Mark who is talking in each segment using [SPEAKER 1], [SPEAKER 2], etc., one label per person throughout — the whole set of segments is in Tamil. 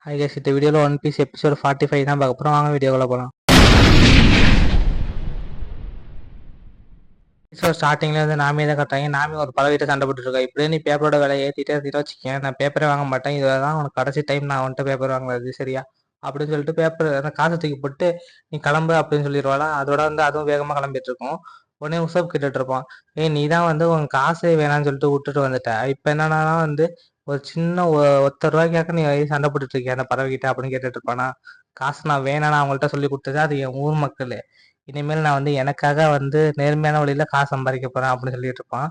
[SPEAKER 1] ஹாய் கேஸ், இந்த வீடியோவில் ஒன் பீஸ் எபிசோட் 45 தான் பார்க்க போகிறோம். வாங்க வீடியோக்குள்ள போகலாம். எபிசோட் ஸ்டார்டிங்கில் வந்து நாமி தான் கட்டுறாங்க. நாமி ஒரு பறவைகிட்ட சண்டை போட்டுருக்கா. இப்படியே நீ பேப்பரோட விலை ஏற்றிட்டே வச்சுக்கேன், நான் பேப்பரே வாங்க மாட்டேன். இதுதான் உனக்கு கடைசி டைம் நான் வந்துட்டு பேப்பர் வாங்குறது, சரியா அப்படின்னு சொல்லிட்டு பேப்பர் அந்த காசை தூக்கி போட்டு நீ கிளம்பு அப்படின்னு சொல்லிடுவாளா. அதோட வந்து அதுவும் வேகமாக கிளம்பிட்டு இருக்கும். உடனே உசப் கேட்டுட்டு இருப்பான், நீ தான் வந்து உன் காசே வேணான்னு சொல்லிட்டு விட்டுட்டு வந்துட்ட. இப்போ என்னன்னா வந்து ஒரு சின்ன ₹1 நீ சண்டை போட்டுட்டு இருக்கிய அந்த பறவைகிட்ட அப்படின்னு கேட்டுட்டு இருப்பானா. காசு நான் வேணான்னு அவங்கள்ட்ட சொல்லி கொடுத்தது அது என் ஊர் மக்கள். இனிமேல் நான் வந்து எனக்காக வந்து நேர்மையான வழியில காசு சம்பாதிக்க போறேன் அப்படின்னு சொல்லிட்டு இருப்பான்.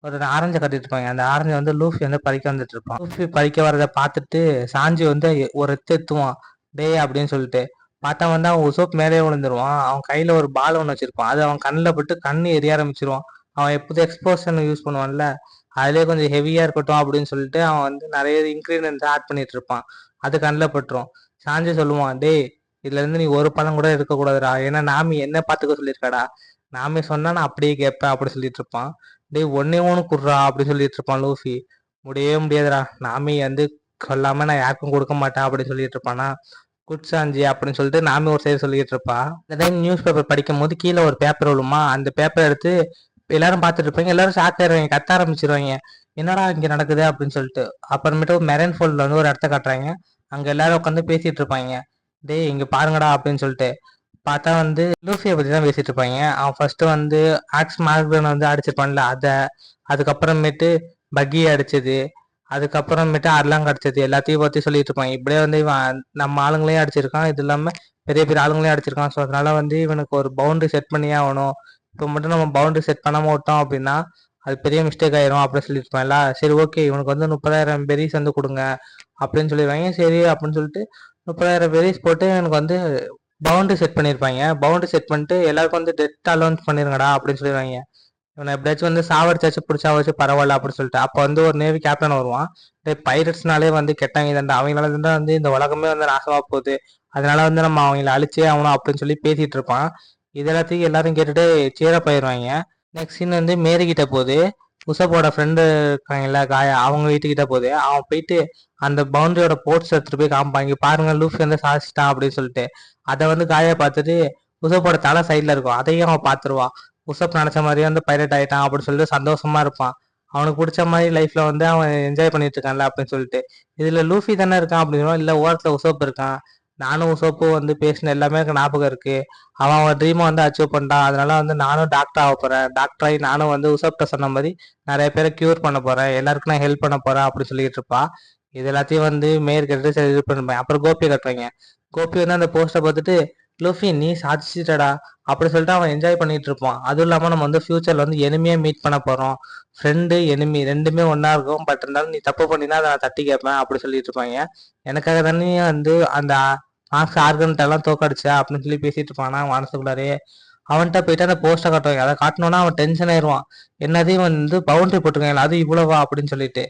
[SPEAKER 1] ஒரு ஆரஞ்சை கட்டிட்டு இருப்பாங்க. அந்த ஆரஞ்சை வந்து லூஃபி வந்து பறிக்க வந்துட்டு இருப்பான். லூஃபி பறிக்க வரதை பார்த்துட்டு சாஞ்சி வந்து ஒரு எத்துவான், டே அப்படின்னு சொல்லிட்டு. பார்த்தா வந்து அவன் உசோப் மேலே விழுந்துருவான். அவன் கையில ஒரு பால் ஒன்று வச்சிருப்பான். அது அவன் கண்ணில் பட்டு கண்ணு எரிய ஆரம்பிச்சிருவான். அவன் எப்போதும் எக்ஸ்போஷன் யூஸ் பண்ணுவான்ல, அதுலேயே கொஞ்சம் ஹெவியா இருக்கட்டும் அப்படின்னு சொல்லிட்டு அவன் வந்து நிறைய இன்கிரீடியன்ஸ் ஆட் பண்ணிட்டு இருப்பான். அது கண்ணில் பட்டுரும். சாஞ்சி சொல்லுவான், டே இதுல இருந்து நீ ஒரு பழம் கூட இருக்கக்கூடாதுடா, ஏன்னா நாமி என்ன பாத்துக்க சொல்லியிருக்காடா, நாமி சொன்னா நான் அப்படியே கேட்பேன் அப்படி சொல்லிட்டு இருப்பான். டேய் ஒன்னே ஒன்று குடுறா அப்படி சொல்லிட்டு இருப்பான் லூஃபி. முடியவே முடியாதுடா, நாமி வந்து கொல்லாம நான் யாருக்கும் கொடுக்க மாட்டேன் அப்படின்னு சொல்லிட்டு இருப்பானா. குட் சாஞ்சி அப்படின்னு சொல்லிட்டு நாமி ஒரு சைடு சொல்லிட்டு இருப்பா. இந்த டைம் நியூஸ் பேப்பர் படிக்கும் போது கீழே ஒரு பேப்பர் விழுமா. அந்த பேப்பர் எடுத்து எல்லாரும் பார்த்துட்டு இருப்பாங்க. எல்லாரும் ஷாக் ஆயிடுவாங்க, கத்த ஆரம்பிச்சிருவாங்க, என்னடா இங்க நடக்குது அப்படின்னு சொல்லிட்டு. அப்புறமேட்டு மெரன் ஃபோல்ட்ல வந்து ஒரு இடத்த காட்டுறாங்க. அங்க எல்லாரும் உட்காந்து பேசிட்டு இருப்பாங்க. டேய் இங்க பாருங்கடா அப்படின்னு சொல்லிட்டு. பார்த்தா வந்து லூஃபியை பத்தி தான் பேசிட்டு இருப்பாங்க. அவன் ஃபர்ஸ்ட் வந்து ஆக்ஸ் மார்க்டன் வந்து அடிச்சிருப்பான்ல அத, அதுக்கப்புறமேட்டு பக்கியை அடிச்சது, அதுக்கப்புறமேட்டு அர்லாங் அடிச்சது, எல்லாத்தையும் பத்தி சொல்லிட்டு இருப்பாங்க. இப்படியே வந்து இவன் நம்ம ஆளுங்களையும் அடிச்சிருக்கான், இது இல்லாம பெரிய பெரிய ஆளுங்களையும் அடிச்சிருக்கான். ஸோ அதனால வந்து இவனுக்கு ஒரு பவுண்டரி செட் பண்ணியே ஆகணும். இப்போ மட்டும் நம்ம பவுண்டரி செட் பண்ணாம விட்டோம் அப்படின்னா அது பெரிய மிஸ்டேக் ஆயிரும் அப்படின்னு சொல்லிட்டு இருப்பான்ல. சரி ஓகே, இவனுக்கு வந்து 30,000 பெரிஸ் வந்து கொடுங்க அப்படின்னு சொல்லிடுவாங்க. சரி அப்படின்னு சொல்லிட்டு 30,000 பெரிஸ் போட்டு எனக்கு வந்து பவுண்டரி செட் பண்ணியிருப்பாங்க. பவுண்டரி செட் பண்ணிட்டு எல்லாருக்கும் வந்து டெத் அலௌன்ஸ் பண்ணிருங்கடா அப்படின்னு சொல்லிடுவாங்க. இவனை எப்படியாச்சும் வந்து சாவடிச்சாச்சும் பிடிச்சா வச்சு பரவாயில்ல அப்படின்னு சொல்லிட்டு. அப்போ வந்து ஒரு நேவி கேப்டன் வருவான். பைரட்ஸ்னாலே வந்து கெட்டாங்க தான்டா, அவங்களால தான் வந்து இந்த உலகமே வந்து நாசமா போகுது, அதனால வந்து நம்ம அவங்கள அழிச்சே ஆகணும் அப்படின்னு சொல்லி பேசிட்டு இருப்பான். இது எல்லாத்தையும் எல்லாரும் கேட்டுட்டு சேரப் போயிடுவாங்க. நெக்ஸ்ட் சீன் வந்து மேரி கிட்ட போகுது. உசப்போட ஃப்ரெண்டு இருக்காங்கல்ல காயா, அவங்க வீட்டுக்கிட்ட போகுது. அவன் போயிட்டு அந்த பவுண்டரியோட போர்ட்ஸ் எடுத்துட்டு போய் காமிப்பாங்க, பாருங்க லூஃபி வந்து சாதிச்சிட்டான் அப்படின்னு சொல்லிட்டு. அதை வந்து காயா பார்த்துட்டு உசப்போட தலை சைட்ல இருக்கும், அதையும் அவன் பார்த்துருவான். உசப் நினைச்ச மாதிரியே வந்து பைரட் ஆயிட்டான் அப்படின்னு சொல்லிட்டு சந்தோஷமா இருப்பான். அவனுக்கு பிடிச்ச மாதிரி லைஃப்ல வந்து அவன் என்ஜாய் பண்ணிட்டு இருக்கான்ல அப்படின்னு சொல்லிட்டு. இதுல லூஃபி தானே இருக்கான் அப்படின்னு, இல்ல ஓரத்துல உசப் இருக்கான். நானும் உசப்பும் வந்து பேசின எல்லாமே எனக்கு ஞாபகம் இருக்கு. அவன் ட்ரீமை வந்து அச்சீவ் பண்ணிட்டான், அதனால வந்து நானும் டாக்டர் ஆக போறேன். டாக்டர் ஆகி நானும் வந்து உசப்ட சொன்ன மாதிரி நிறைய பேரை கியூர் பண்ண போறேன், எல்லாருக்கும் நான் ஹெல்ப் பண்ண போறேன் அப்படின்னு சொல்லிட்டு இருப்பா. இது எல்லாத்தையும் வந்து மேயர் கட்டு சரி இது பண்ணிருப்பேன். அப்புறம் கோபி கட்டுறாங்க. கோபி வந்து அந்த போஸ்டரை பார்த்துட்டு, லூஃபி நீ சாதிச்சிட்டடா அப்படி சொல்லிட்டு அவன் என்ஜாய் பண்ணிட்டு இருப்பான். அதுவும் இல்லாம நம்ம வந்து ஃபியூச்சர்ல வந்து எனிமையா மீட் பண்ண போறோம். ஃப்ரெண்டு எனிமி ரெண்டுமே ஒன்னா இருக்கும். பட் இருந்தாலும் நீ தப்பு பண்ணினா அதை நான் தட்டி கேட்பேன் அப்படி சொல்லிட்டு இருப்பாங்க. எனக்காக தானே வந்து அந்த மார்க்ஸ் ஆர்கன்ட்ட எல்லாம் தோக்கடிச்சா அப்படின்னு சொல்லி பேசிட்டு இருப்பானா மனசுக்குள்ளாரே. அவன்கிட்ட போயிட்டு அந்த போஸ்டர் காட்டுவாங்க. அதை காட்டணும்னா அவன் டென்ஷன் ஆயிடுவான். என்னதையும் வந்து பவுண்டரி போட்டுருக்காங்க, அது இவ்வளவா அப்படின்னு சொல்லிட்டு.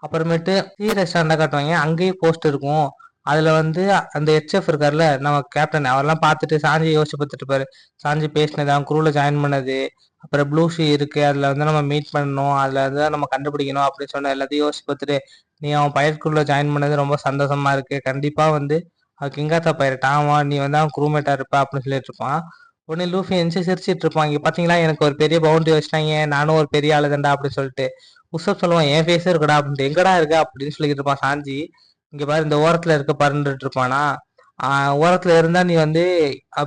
[SPEAKER 1] அப்புறமேட்டு டீ ரெஸ்டாரண்ட காட்டுவாங்க. அங்கேயும் போஸ்ட் இருக்கும். அதுல வந்து அந்த ஹெச்எஃப் இருக்கார்ல நம்ம கேப்டன், அவரெல்லாம் பார்த்துட்டு சாஞ்சி யோசிச்சு பார்த்துட்டு இருப்பாரு. சாஞ்சி பேசினது, அவன் குரூல ஜாயின் பண்ணது, அப்புறம் ப்ளூஷி இருக்கு அதுல வந்து நம்ம மீட் பண்ணணும், அதுல வந்து நம்ம கண்டுபிடிக்கணும் அப்படின்னு சொன்ன எல்லாத்தையும் யோசிச்சு பார்த்துட்டு, நீ அவன் பைரட் குரூல ஜாயின் பண்ணது ரொம்ப சந்தோஷமா இருக்கு, கண்டிப்பா வந்து அவன் கிங்காத்தா பைரட் ஆவான், நீ வந்து அவன் குரூமேட்டா இருப்ப அப்படின்னு சொல்லிட்டு இருப்பான். உடனே லூஃபி எந்த சிரிச்சிட்டு இருப்பான், இங்க பாத்தீங்களா எனக்கு ஒரு பெரிய பவுண்டரி வச்சிட்டாங்க, நானும் ஒரு பெரிய ஆளுதண்டா அப்படின்னு சொல்லிட்டு. உசப் சொல்லுவான், என் ஃபேஸே இருக்குடா அப்படின்ட்டு. எங்கடா இருக்க அப்படின்னு சொல்லிட்டு இருப்பான் சாஞ்சி. இங்க பாரு இந்த ஓரத்துல இருக்க பறந்துட்டு இருப்பானா. ஓரத்துல இருந்தா நீ வந்து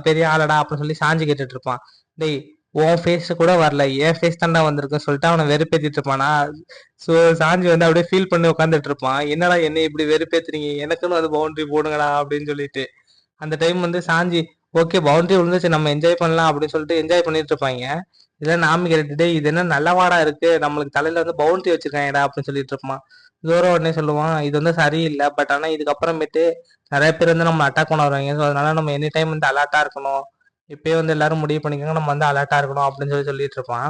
[SPEAKER 1] பெரிய ஆளடா அப்படின்னு சொல்லி சாஞ்சி கேட்டுட்டு இருப்பான். டேய் உன் ஃபேஸ் கூட வரல, என் ஃபேஸ் தாண்டா வந்திருக்குன்னு சொல்லிட்டு அவனை வெறுப்பேத்திட்டு இருப்பானா. ஸோ சாஞ்சி வந்து அப்படியே ஃபீல் பண்ணி உட்காந்துட்டு இருப்பான், என்னடா என்ன இப்படி வெறுப்பேத்துறீங்க, எனக்குன்னு வந்து பவுண்டரி போடுங்கடா அப்படின்னு சொல்லிட்டு. அந்த டைம் வந்து சாஞ்சி ஓகே பவுண்டரி விழுந்துச்சு நம்ம என்ஜாய் பண்ணலாம் அப்படின்னு சொல்லிட்டு என்ஜாய் பண்ணிட்டு இருப்பாங்க. இதெல்லாம் நாம கேட்டுட்டு இது என்ன நல்லவாடா இருக்கு, நம்மளுக்கு தலையில வந்து பவுண்டரி வச்சிருக்காங்கடா அப்படின்னு சொல்லிட்டு இருப்பான். ஜோரோ உடனே சொல்லுவான், இது வந்து சரியில்லை, பட் ஆனா இதுக்கப்புறமேட்டு நிறைய பேர் வந்து நம்ம அட்டாக் பண்ண வருவாங்க, ஸோ அதனால நம்ம எனி டைம் வந்து அலர்ட்டா இருக்கணும். இப்பயே வந்து எல்லாரும் முடிவு பண்ணிக்கோங்க, நம்ம வந்து அலர்ட்டா இருக்கணும் அப்படின்னு சொல்லி சொல்லிட்டு இருப்பான்.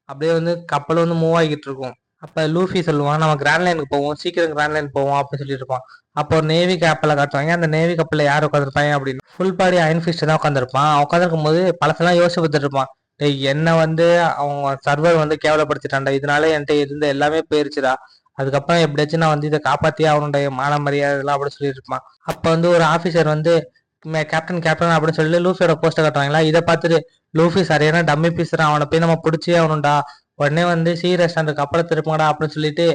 [SPEAKER 1] அப்படியே வந்து கப்பல் வந்து மூவ் ஆகிட்டு இருக்கும். அப்ப லூஃபி சொல்லுவான், நம்ம கிராண்ட் லைனுக்கு போவோம், சீக்கிரம் கிராண்ட் லைன் போவோம் அப்படின்னு சொல்லிட்டு இருப்பான். அப்போ ஒரு நேவி கப்பலை காட்டுவாங்க. அந்த நேவி கப்பல்ல யார் உட்காந்துருப்பாங்க அப்படின்னு, ஃபுல் பாடி அயன் ஃபிஸ்ட் தான் உட்காந்துருப்பான். உட்காந்துருக்கும் போது பழசெல்லாம் யோசிச்சு பார்த்துட்டு இருப்பான். டேய் என்ன வந்து அவங்க சர்வர் வந்து கேவலப்படுத்திட்டான்டா, இதனால என்கிட்ட இருந்த எல்லாமே போயிருச்சுடா, அதுக்கப்புறம் எப்படியாச்சும் நான் வந்து இதை காப்பாத்தியே அவனுடைய மான மரியாதை இதெல்லாம் அப்படி சொல்லிட்டு இருப்பான். அப்ப வந்து ஒரு ஆபீசர் வந்து கேப்டன் கேப்டன் அப்படின்னு சொல்லி லூஃபியோட போஸ்டர் காட்டுவாங்களா, இதை பார்த்துட்டு லூஃபி சரியான டம்மி பீசுறான், அவனை போய் நம்ம பிடிச்சே ஆகணும்டா, உடனே வந்து சி ரெஸ்டாரண்ட்டுக்கு அப்புறம் திருப்பங்கடா அப்படின்னு சொல்லிட்டு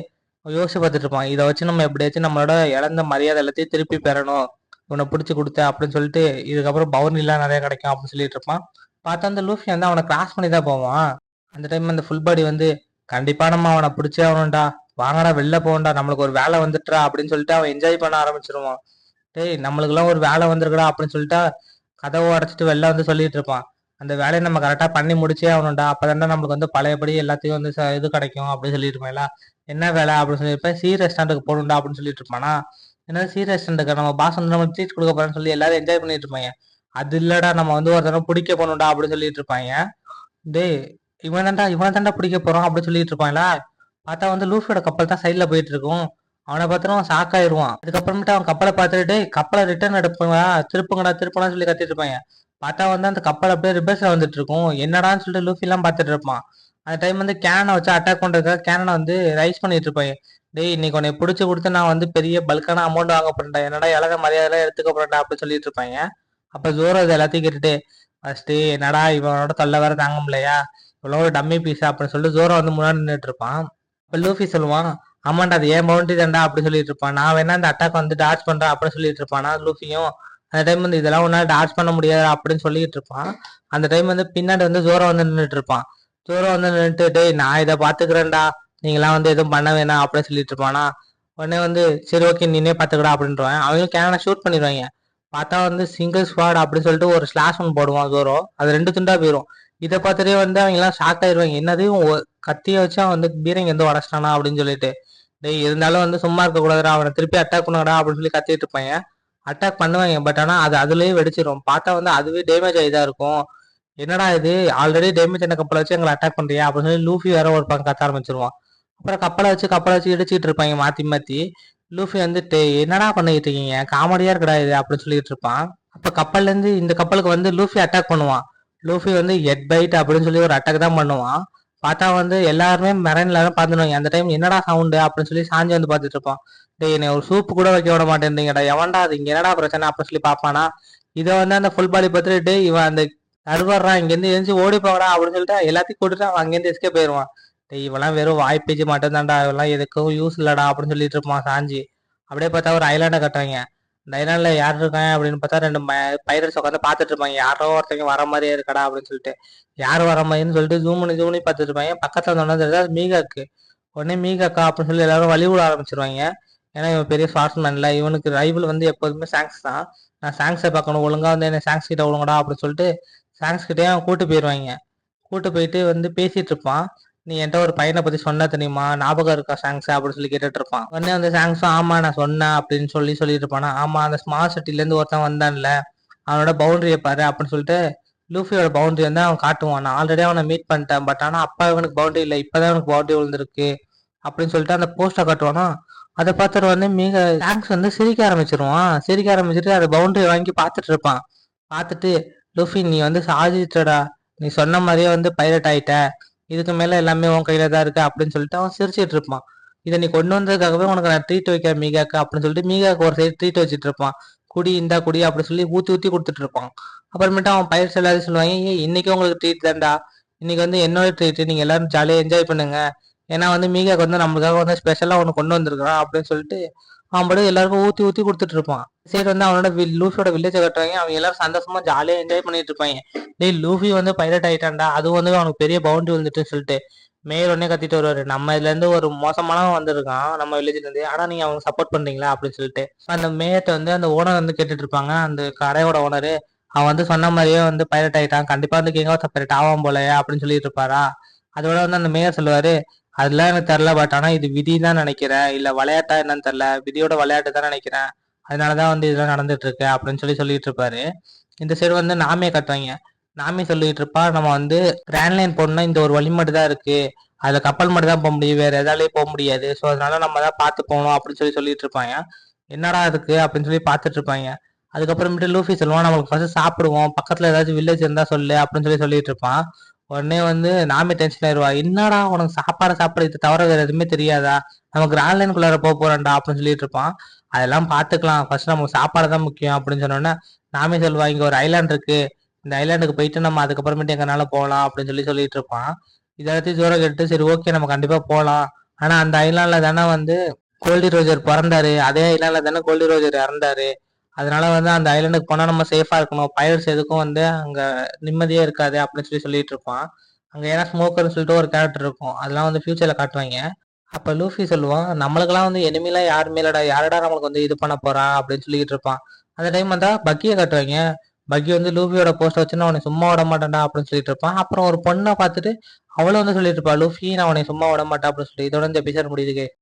[SPEAKER 1] யோசிச்சு பார்த்துட்டு இருப்பான். இதை வச்சு நம்ம எப்படியாச்சும் நம்மளோட இழந்த மரியாதை எல்லாத்தையும் திருப்பி பெறணும், இவனை பிடிச்சி கொடுத்த அப்படின்னு சொல்லிட்டு இதுக்கப்புறம் பவுர்னிலாம் நிறைய கிடைக்கும் அப்படின்னு சொல்லிட்டு இருப்பான். பார்த்தா அந்த லூஃபி வந்து அவனை கிராஸ் பண்ணி தான் போவான். அந்த டைம் அந்த ஃபுல் பாடி வந்து கண்டிப்பா நம்ம அவனை பிடிச்சே ஆகணும்டா, வாங்கடா வெளில போகண்டா, நம்மளுக்கு ஒரு வேலை வந்துட்டுறா அப்படின்னு சொல்லிட்டு அவன் என்ஜாய் பண்ண ஆரம்பிச்சிருவான். டேய் நம்மளுக்குலாம் ஒரு வேலை வந்திருக்குடா அப்படின்னு சொல்லிட்டு கதவை அடைச்சிட்டு வெளில வந்து சொல்லிட்டு இருப்பான். அந்த வேலையை நம்ம கரெக்டா பண்ணி முடிச்சே ஆகணும்டா, அப்பதான்டா நம்மளுக்கு வந்து பழையபடி எல்லாத்தையும் வந்து இது கிடைக்கும் அப்படின்னு சொல்லிட்டு இருப்பாங்களா. என்ன வேலை அப்படின்னு சொல்லியிருப்பேன், சி ரெஸ்டாரண்ட்டுக்கு போகணும்டா அப்படின்னு சொல்லிட்டு இருப்பானா. ஏன்னா சி ரெஸ்டாரண்ட்டுக்கு நம்ம பாஸ் வந்து நம்ம ட்ரீட் கொடுக்க போறேன்னு சொல்லி எல்லாரும் என்ஜாய் பண்ணிட்டு இருப்பாங்க. அது இல்லடா நம்ம வந்து ஒரு தடவை பிடிக்க போகணும்டா அப்படின்னு சொல்லிட்டு இருப்பாங்க. டேய் இவனை தாண்டா பிடிக்க போறோம் அப்படின்னு சொல்லிட்டு இருப்பாங்களா. பார்த்தா வந்து லூஃபியோட கப்பல் தான் சைட்ல போயிட்டு இருக்கும். அவனை பார்த்துட்டு அவன் ஷாக் ஆயிருவான். அதுக்கப்புறமேட்டு அவன் கப்பலை பார்த்துட்டு கப்பலை ரிட்டர்ன் எடுப்புங்களா, திருப்புங்கடா திருப்படா சொல்லி கத்திட்டு இருப்பாங்க. பார்த்தா வந்து அந்த கப்பல் அப்படியே ரிவர்ஸ்ல வந்துட்டு இருக்கும். என்னடான்னு சொல்லிட்டு லூஃபி எல்லாம் பார்த்துட்டு இருப்பான். அந்த டைம் வந்து கேனை வச்சு அட்டாக் பண்றதுக்காக கேனை வந்து ரைஸ் பண்ணிட்டு இருப்பாங்க. டேய் இன்னைக்கு உன்னை பிடிச்சி கொடுத்து நான் வந்து பெரிய பல்கான அமௌண்ட் வாங்க போறேன்டா, என்னடா இலக மரியாதை எடுத்துக்க போறேன்டா அப்படின்னு சொல்லிட்டு இருப்பாங்க. அப்ப ஜோரோ இது எல்லாத்தையும் கேட்டுட்டு ஃபர்ஸ்ட் என்னடா இவனோட தொல்லை வேற தாங்க முடியலையா, இவ்வளோ ஒரு டம்மி பீஸ் அப்படின்னு சொல்லிட்டு ஜோரோ வந்து முன்னாடி நின்றுட்டு இருப்பான். இப்ப லூஃபி சொல்லுவான், ஆமாண்டா அது ஏன் பவுண்டரி தான்டா அப்படின்னு சொல்லிட்டு இருப்பான், நான் வேணா அந்த அட்டாக் வந்து டார்ச் பண்றேன் அப்படின்னு சொல்லிட்டு இருப்பானா லூஃபியும். அந்த டைம் வந்து இதெல்லாம் ஒன்னால டார்ச் பண்ண முடியாது அப்படின்னு சொல்லிட்டு இருப்பான். அந்த டைம் வந்து பின்னாடி வந்து ஜோரோ வந்து நின்றுட்டு இருப்பான். ஜோரோ வந்து நின்றுட்டு டேய் நான் இதை பாத்துக்கிறேன்டா, நீங்களாம் வந்து எதுவும் பண்ண வேணாம் அப்படின்னு சொல்லிட்டு இருப்பானா. உடனே வந்து சரி ஓகே நீனே பாத்துக்கடா அப்படின்றான். அவங்களும் கேனை ஷூட் பண்ணிடுவாங்க. பார்த்தா வந்து சிங்கிள் ஸ்குவாட் அப்படின்னு சொல்லிட்டு ஒரு ஸ்லாஷ் ஒன்று போடுவான் ஜோரோ, அது 2 துண்டா போயிடும். இதை பார்த்துட்டே வந்து அவங்க எல்லாம் ஷாக் ஆயிடுவாங்க, என்னது கத்திய வச்சு அவன் வந்து பீரங்க எந்த உடச்சிட்டானா அப்படின்னு சொல்லிட்டு. டேய் இருந்தாலும் வந்து சும்மா இருக்க கூடாதுடா, அவனை திருப்பி அட்டாக் பண்ணுங்கடா அப்படின்னு சொல்லி கத்திட்டு இருப்பாங்க. அட்டாக் பண்ணுவாங்க, பட் ஆனா அது அதுலயே வெடிச்சிடும். பார்த்தா வந்து அதுவே டேமேஜ் ஆகிதா இருக்கும். என்னடா இது ஆல்ரெடி டேமேஜ் ஆன கப்பலை வச்சு எங்களை அட்டாக் பண்றியா அப்படின்னு சொல்லி லூஃபி வேற ஒரு பக்கம் கத்த ஆரம்பிச்சிருவான். அப்புறம் கப்பலை வச்சு இடிச்சிட்டு இருப்பாங்க மாத்தி மாத்தி. லூஃபி வந்துட்டு என்னடா பண்ணிட்டு இருக்கீங்க, காமெடியா இருக்கடா இது அப்படின்னு சொல்லிட்டு இருப்பான். அப்ப கப்பல்ல இருந்து இந்த கப்பலுக்கு வந்து லூஃபி அட்டாக் பண்ணுவான். லூஃபி வந்து ஹெட் பைட் அப்படின்னு சொல்லி ஒரு அட்டாக் தான் பண்ணுவான். பார்த்தா வந்து எல்லாருமே மெரன்ல பார்த்துடுவாங்க. அந்த டைம் என்னடா சவுண்டு அப்படின்னு சொல்லி சாஞ்சி வந்து பார்த்துட்டு இருப்பான். டேய் என்னை ஒரு சூப்பு கூட வைக்க விட மாட்டேன்றீங்கடா, எவன்டா அது இங்க என்னடா பிரச்சனை அப்படின்னு சொல்லி பார்ப்பானா. இதை வந்து அந்த ஃபுல் பாடி பார்த்துட்டு டேய் இவன் அந்த சர்வர்றான் இங்கேருந்து எழுந்து ஓடி போகடா அப்படின்னு சொல்லிட்டு எல்லாத்தையும் கூட்டிட்டு அவன் அங்கேருந்து எஸ்கே போயிடுவான். டேய் இவெல்லாம் வெறும் வாய் பேச்சு மட்டும் தான்டா, இவெல்லாம் எதுக்கும் யூஸ் இல்லடா அப்படின்னு சொல்லிட்டு இருப்பான் சாஞ்சி. அப்படியே பார்த்தா ஒரு ஐலாண்டை கட்டுவாங்க. இந்த ஐலாண்ட்ல யார் இருக்காங்க அப்படின்னு பார்த்தா 2 பைரட்ஸ் உட்காந்து பார்த்துட்டு இருப்பாங்க. யாரோ ஒருத்தங்க வர மாதிரியே இருக்கடா அப்படின்னு சொல்லிட்டு. யார் வர மாதிரின்னு சொல்லிட்டு ஜூம் பண்ணி பார்த்துட்டு இருப்பாங்க. பக்கத்துல சொன்னது மீகாக்கு. உடனே மீகாக்கா அப்படின்னு சொல்லி எல்லாரும் வழி விட ஆரம்பிச்சிருவாங்க. ஏன்னா இவன் பெரிய ஸ்வாட்ஸ்மேன்ல, இவனுக்கு ரைவல் வந்து எப்போதுமே சாங்ஸ் தான். நான் சாங்ஸை பார்க்கணும், ஒழுங்கா வந்து என்ன சாங்ஸ் கிட்ட ஒழுங்கடா அப்படின்னு சொல்லிட்டு சாங்ஸ் கிட்டே அவன் கூட்டு போயிடுவாங்க. கூட்டு போயிட்டு வந்து பேசிட்டு இருப்பான். நீ என்கிட்ட ஒரு பையனை பத்தி சொன்ன தெரியுமா, ஞாபகம் இருக்கா சாங்ஸ் அப்படின்னு சொல்லி கேட்டுட்டு இருப்பான். உடனே அந்த சாங்ஸும் ஆமா நான் சொன்னேன் அப்படின்னு சொல்லிட்டு இருப்பானா. ஆமா அந்த ஸ்மால் சிட்டில இருந்து ஒருத்தன் வந்தான்ல, அவனோட பவுண்டரியை பாரு அப்படின்னு சொல்லிட்டு லூஃபியோட பவுண்டரி வந்து அவன் காட்டுவான். நான் ஆல்ரெடி அவனை மீட் பண்ணிட்டேன், பட் ஆனா அப்பா இவனுக்கு பவுண்டரி இல்லை, இப்பதான் அவனுக்கு பவுண்டரி விழுந்திருக்கு அப்படின்னு சொல்லிட்டு அந்த போஸ்டர் காட்டுவானா. அதை பார்த்துட்டு வந்து மிக சாங்ஸ் வந்து சிரிக்க ஆரம்பிச்சிருவான். சிரிக்க ஆரம்பிச்சுட்டு அந்த பவுண்டரி வாங்கி பார்த்துட்டு இருப்பான். பார்த்துட்டு லூஃபி நீ வந்து சாதிச்சிட்டடா, நீ சொன்ன மாதிரியே வந்து பைரட் ஆயிட்ட, இதுக்கு மேல எல்லாமே உன் கையில தான் இருக்கு அப்படின்னு சொல்லிட்டு அவன் சிரிச்சிட்டு இருப்பான். இதை நீ கொண்டு வந்ததுக்காகவே உனக்கு நான் ட்ரீட் வைக்கிறேன் மீகாக்கு அப்படின்னு சொல்லிட்டு மீகாக்கு ஒரு சைடு ட்ரீட் வச்சுட்டு இருப்பான். குடி இந்தா குடி அப்படின்னு சொல்லி ஊத்தி ஊத்தி கொடுத்துட்டு இருப்பான். அப்புறமேட்டு அவன் பைரட்ஸ் எல்லாரும் சொல்லுவாங்க, ஏய் இன்னைக்கு உங்களுக்கு ட்ரீட் தான்டா, இன்னைக்கு வந்து என்னோட ட்ரீட், நீங்க எல்லாரும் ஜாலியா என்ஜாய் பண்ணுங்க, ஏன்னா வந்து மீகாக்கு வந்து நம்மளுக்காக வந்து ஸ்பெஷலா ஒன்று கொண்டு வந்திருக்கான் அப்படின்னு சொல்லிட்டு அவன் படம் எல்லாருக்கும் ஊத்தி ஊத்தி கொடுத்துட்டு இருப்பான். சரி வந்து அவனோட லூஃபியோட வில்லேஜை கட்டுவாங்க. அவங்க எல்லாரும் சந்தோஷமா ஜாலியா என்ஜாய் பண்ணிட்டு இருப்பாங்க. டேய் லூஃபி வந்து பைரட் ஆயிட்டான்டா, அது வந்து அவனுக்கு பெரிய பவுண்டரி வந்துட்டு சொல்லிட்டு மேயர் உடனே கத்திட்டு வருவாரு, நம்ம இதுல இருந்து ஒரு மோசமானவன் வந்திருக்கான் நம்ம வில்லேஜ்ல இருந்து, ஆனா நீங்க அவங்க சப்போர்ட் பண்றீங்களா அப்படின்னு சொல்லிட்டு அந்த மேயர்ட்ட வந்து அந்த ஓனர் வந்து கேட்டுட்டு இருப்பாங்க. அந்த கடையோட ஓனரு அவன் வந்து சொன்ன மாதிரியே வந்து பைரட் ஆயிட்டான், கண்டிப்பா வந்து கிங் ஆஃப் த பைரட் ஆவான் போல அப்படின்னு சொல்லிட்டு இருப்பாரா. அதோட வந்து அந்த மேயர் சொல்லுவாரு, அதெல்லாம் எனக்கு தெரியல, பட் ஆனா இது விதி தான் நினைக்கிறேன், இல்ல விளையாட்டா என்னன்னு தெரியல, விதியோட விளையாட்டு தான் நினைக்கிறேன், அதனாலதான் வந்து இதெல்லாம் நடந்துட்டு இருக்கு அப்படின்னு சொல்லிட்டு இருப்பாரு. இந்த சைடு வந்து நாமியை கட்டுவாங்க. நாமி சொல்லிட்டு இருப்பா, நம்ம வந்து கிராண்ட் லைன் போகணும்னா இந்த ஒரு வழி மட்டும் தான் இருக்கு, அதுல கப்பல் மட்டும் தான் போக முடியும், வேற எதாலேயும் போக முடியாது, ஸோ அதனால நம்ம தான் பார்த்து போகணும் அப்படின்னு சொல்லிட்டு இருப்பாங்க. என்னடா இருக்கு அப்படின்னு சொல்லி பார்த்துட்டு இருப்பாங்க. அதுக்கப்புறமேட்டு லூஃபி சொல்லுவான், நம்மளுக்கு ஃபர்ஸ்ட் சாப்பிடுவோம், பக்கத்துல ஏதாச்சும் வில்லேஜ் இருந்தா சொல்லு அப்படின்னு சொல்லிட்டு இருப்பான். உடனே வந்து நாமே டென்ஷன் ஆயிருவா. என்னடா உனக்கு சாப்பாடு இது தவிர வேற எதுவுமே தெரியாதா? நமக்கு ஆன்லைனுக்குள்ளார போறேன்டா அப்படின்னு சொல்லிட்டு இருப்பான். அதெல்லாம் பாத்துக்கலாம். ஃபர்ஸ்ட் நமக்கு சாப்பாடு தான் முக்கியம் அப்படின்னு சொன்னோன்னே நாமே சொல்லுவா, இங்க ஒரு ஐலாண்ட் இருக்கு. இந்த ஐலாண்டுக்கு போயிட்டு நம்ம அதுக்கப்புறமேட்டு எங்கனால போகலாம் அப்படின்னு சொல்லிட்டு இருப்பான். இதை பத்தி ஜோரோ கேட்டு சரி ஓகே நம்ம கண்டிப்பா போகலாம். ஆனா அந்த ஐலாண்ட்ல தானே வந்து கோல்டி ரோஜர் பிறந்தாரு. அதே ஐலாண்ட்ல தானே கோல்டி ரோஜர் இறந்தாரு. அதனால வந்து அந்த ஐலாண்டுக்கு போனா நம்ம சேஃபா இருக்கணும். பைரட்ஸ் எதுக்கும் வந்து அங்க நிம்மதியே இருக்காது அப்படின்னு சொல்லிட்டு இருப்பான். அங்க ஏன்னா ஸ்மோக்கர்னு சொல்லிட்டு ஒரு கேரக்டர் இருக்கும். அதெல்லாம் வந்து ஃபியூச்சர்ல காட்டுவாங்க. அப்ப லூஃபி சொல்லுவான், நம்மளுக்கெல்லாம் வந்து எனிமிலாம் யாருமே இல்லடா, யாரடா நம்மளுக்கு வந்து இது பண்ண போறா அப்படின்னு சொல்லிட்டு இருப்பான். அந்த டைம் வந்தா பக்கியை காட்டுவாங்க. பக்கி வந்து லூஃபியோட போஸ்ட் வச்சுன்னா அவனை சும்மா விட மாட்டேன்டா அப்படின்னு சொல்லிட்டு இருப்பான். அப்புறம் ஒரு பொண்ணை பார்த்துட்டு அவளும் வந்து சொல்லிட்டு இருப்பா, லூஃபி நான் அவனை சும்மா விட மாட்டேன் அப்படின்னு சொல்லி. இதோட இந்த எபிசோட் முடியுது.